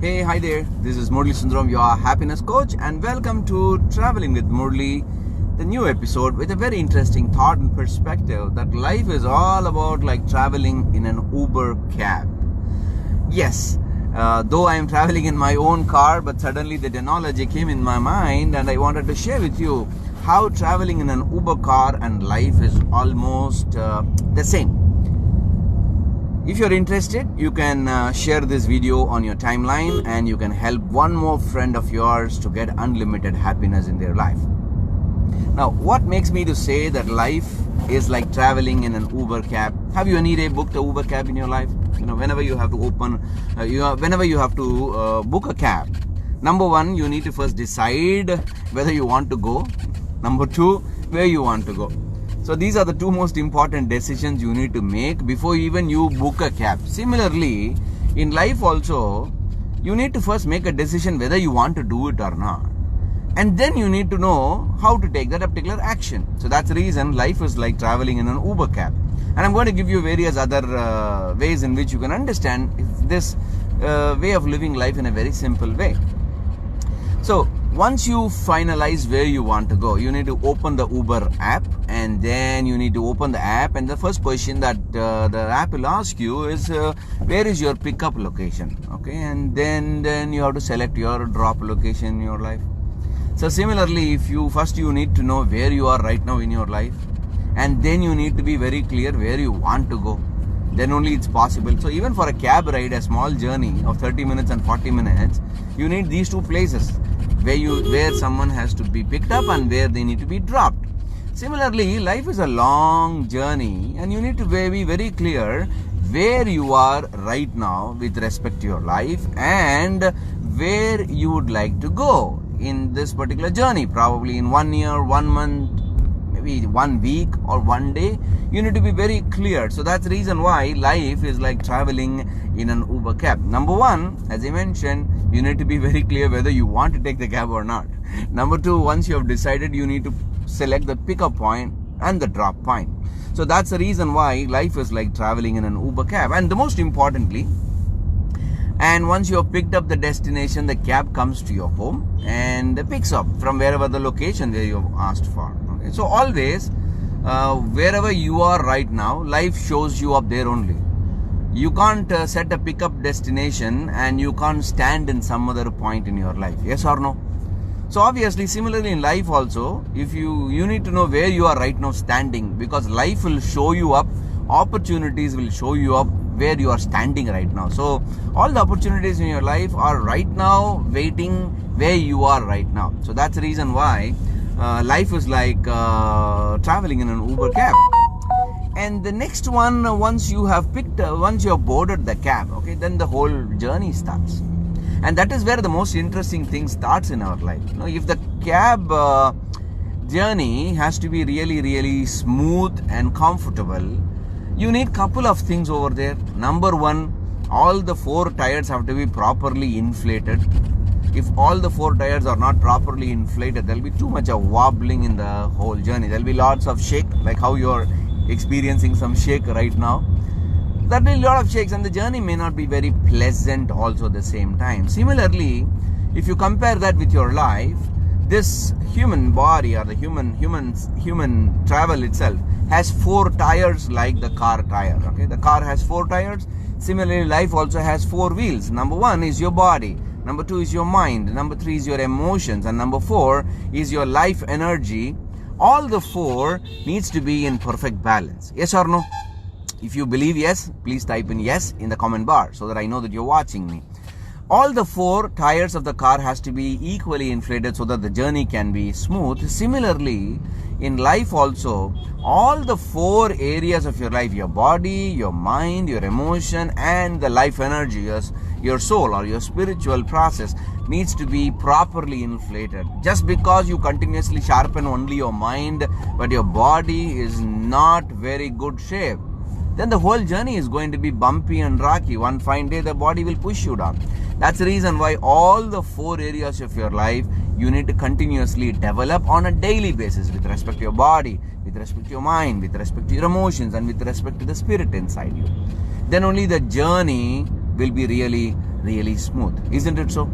Hey, hi there. This is Murli Sundaram, your happiness coach, and welcome to Traveling with Murli, the new episode with a very interesting thought and perspective that life is all about like traveling in an Uber cab. Yes, though I am traveling in my own car, but suddenly the analogy came in my mind and I wanted to share with you how traveling in an Uber car and life is almost the same. If you're interested, you can share this video on your timeline and you can help one more friend of yours to get unlimited happiness in their life. Now, what makes me to say that life is like traveling in an Uber cab? Have you any day booked a Uber cab in your life? You know, whenever you have to book a cab, number one, you need to first decide whether you want to go. Number two, where you want to go. So these are the two most important decisions you need to make before even you book a cab. Similarly, in life also, you need to first make a decision whether you want to do it or not. And then you need to know how to take that particular action. So that's the reason life is like traveling in an Uber cab. And I'm going to give you various other ways in which you can understand this way of living life in a very simple way. So once you finalize where you want to go, you need to open the Uber app, and then you need to open the app, and the first question that the app will ask you is where is your pickup location? Okay, and then you have to select your drop location in your life. So similarly, if you need to know where you are right now in your life, and then you need to be very clear where you want to go. Then only it's possible. So even for a cab ride, a small journey of 30 minutes and 40 minutes, you need these two places where someone has to be picked up and where they need to be dropped. Similarly, life is a long journey and you need to be very clear where you are right now with respect to your life and where you would like to go in this particular journey. Probably in 1 year, 1 month, maybe 1 week or 1 day. You need to be very clear. So that's the reason why life is like traveling in an Uber cab. Number one, as I mentioned, you need to be very clear whether you want to take the cab or not. Number two, once you have decided, you need to select the pickup point and the drop point. So that's the reason why life is like traveling in an Uber cab. And the most importantly, and once you have picked up the destination, the cab comes to your home and picks up from wherever the location where you have asked for. Okay? So always, wherever you are right now, life shows you up there only. You can't set a pickup destination and you can't stand in some other point in your life. Yes or no? So obviously, similarly in life also, if you need to know where you are right now standing, because life will show you up, opportunities will show you up where you are standing right now. So all the opportunities in your life are right now waiting where you are right now. So that's the reason why life is like traveling in an Uber cab. And the next one, once you have boarded the cab, okay, then the whole journey starts. And that is where the most interesting thing starts in our life. You know, if the cab journey has to be really, really smooth and comfortable, you need couple of things over there. Number one, all the 4 tires have to be properly inflated. If all the 4 tires are not properly inflated, there will be too much of wobbling in the whole journey. There will be lots of shake, like how you are experiencing some shake right now. There will be a lot of shakes and the journey may not be very pleasant also at the same time. Similarly, if you compare that with your life, this human body or the human travel itself has 4 tires like the car tire. Okay, the car has 4 tires. Similarly, life also has 4 wheels. Number 1 is your body. Number 2 is your mind. Number 3 is your emotions. And number 4 is your life energy. All the 4 needs to be in perfect balance. Yes or no? If you believe yes, please type in yes in the comment bar so that I know that you're watching me. All the 4 tires of the car has to be equally inflated so that the journey can be smooth. Similarly, in life also, all the 4 areas of your life, your body, your mind, your emotion, and the life energy, your soul or your spiritual process needs to be properly inflated. Just because you continuously sharpen only your mind, but your body is not very good shape, then the whole journey is going to be bumpy and rocky. One fine day, the body will push you down. That's the reason why all the 4 areas of your life you need to continuously develop on a daily basis with respect to your body, with respect to your mind, with respect to your emotions, and with respect to the spirit inside you. Then only the journey will be really really smooth. Isn't it so?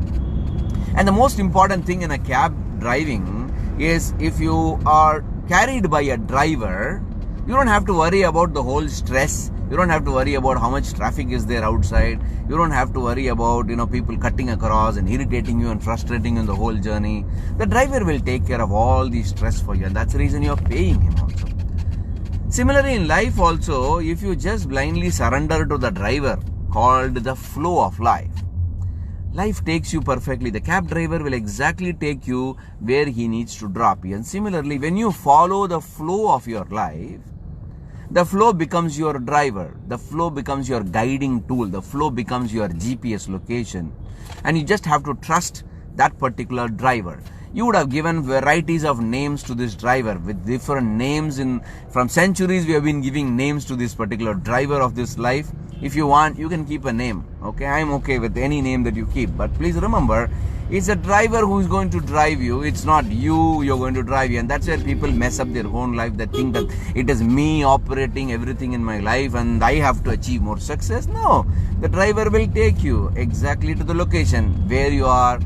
And the most important thing in a cab driving is if you are carried by a driver, you don't have to worry about the whole stress. You don't have to worry about how much traffic is there outside. You don't have to worry about, people cutting across and irritating you and frustrating you in the whole journey. The driver will take care of all the stress for you, and that's the reason you're paying him also. Similarly, in life also, if you just blindly surrender to the driver, called the flow of life, life takes you perfectly. The cab driver will exactly take you where he needs to drop you. And similarly, when you follow the flow of your life, the flow becomes your driver. The flow becomes your guiding tool. The flow becomes your GPS location. And you just have to trust that particular driver. You would have given varieties of names to this driver with different names. From centuries, we have been giving names to this particular driver of this life. If you want, you can keep a name. Okay, I'm okay with any name that you keep. But please remember, it's a driver who is going to drive you. It's not you're going to drive you. And that's where people mess up their own life. They think that it is me operating everything in my life and I have to achieve more success. No, the driver will take you exactly to the location where you are,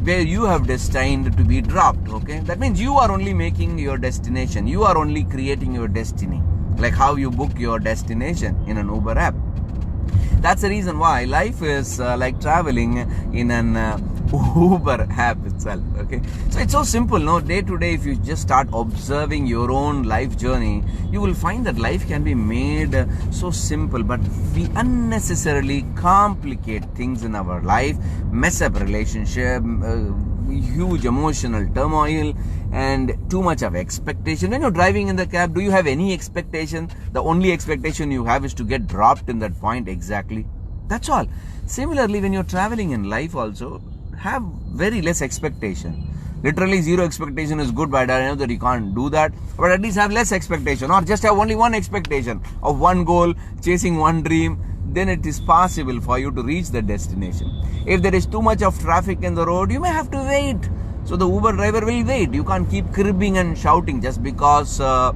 where you have destined to be dropped. Okay, that means you are only making your destination. You are only creating your destiny. Like how you book your destination in an Uber app. That's the reason why life is like traveling in an Uber app itself. Okay, so it's so simple. No, day to day, if you just start observing your own life journey, you will find that life can be made so simple. But we unnecessarily complicate things in our life, mess up relationship, huge emotional turmoil, and too much of expectation. When you're driving in the cab, do you have any expectation? The only expectation you have is to get dropped in that point exactly. That's all. Similarly, when you're traveling in life also, have very less expectation. Literally zero expectation is good, but I know that you can't do that. But at least have less expectation, or just have only one expectation of one goal, chasing one dream. Then it is possible for you to reach the destination. If there is too much of traffic in the road, you may have to wait. So the Uber driver will wait. You can't keep cribbing and shouting just because you are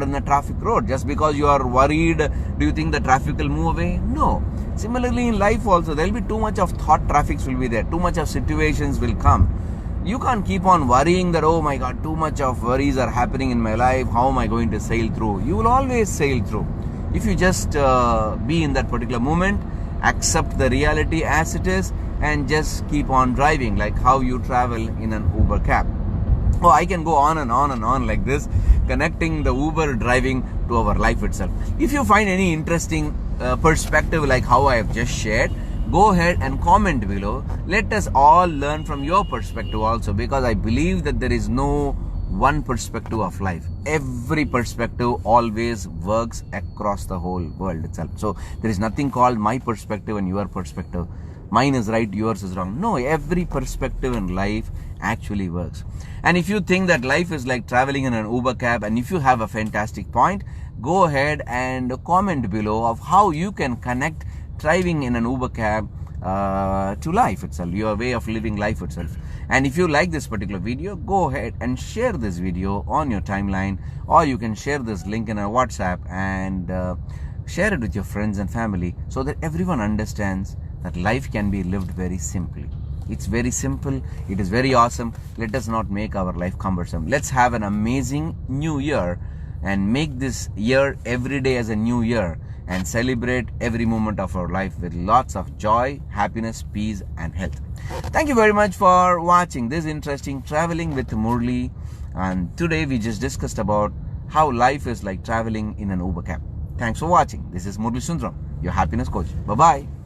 in a traffic road. Just because you are worried, do you think the traffic will move away? No. Similarly in life also, there will be too much of thought traffics will be there. Too much of situations will come. You can't keep on worrying that, oh my God, too much of worries are happening in my life. How am I going to sail through? You will always sail through. If you just be in that particular moment, accept the reality as it is, and just keep on driving like how you travel in an Uber cab. Oh, I can go on and on and on like this, connecting the Uber driving to our life itself. If you find any interesting perspective like how I have just shared, go ahead and comment below. Let us all learn from your perspective also, because I believe that there is no one perspective of life. Every perspective always works across the whole world itself. So there is nothing called my perspective and your perspective. Mine is right, yours is wrong. No, every perspective in life actually works. And if you think that life is like traveling in an Uber cab, and if you have a fantastic point, go ahead and comment below of how you can connect driving in an Uber cab to life itself, your way of living life itself. And if you like this particular video, go ahead and share this video on your timeline, or you can share this link in a WhatsApp and share it with your friends and family, so that everyone understands that life can be lived very simply. It's very simple. It is very awesome. Let us not make our life cumbersome. Let's have an amazing new year and make this year every day as a new year, and celebrate every moment of our life with lots of joy, happiness, peace, and health. Thank you very much for watching this interesting Traveling with Murli. And today we just discussed about how life is like traveling in an Uber cab. Thanks for watching. This is Murli Sundaram, your happiness coach. Bye-bye.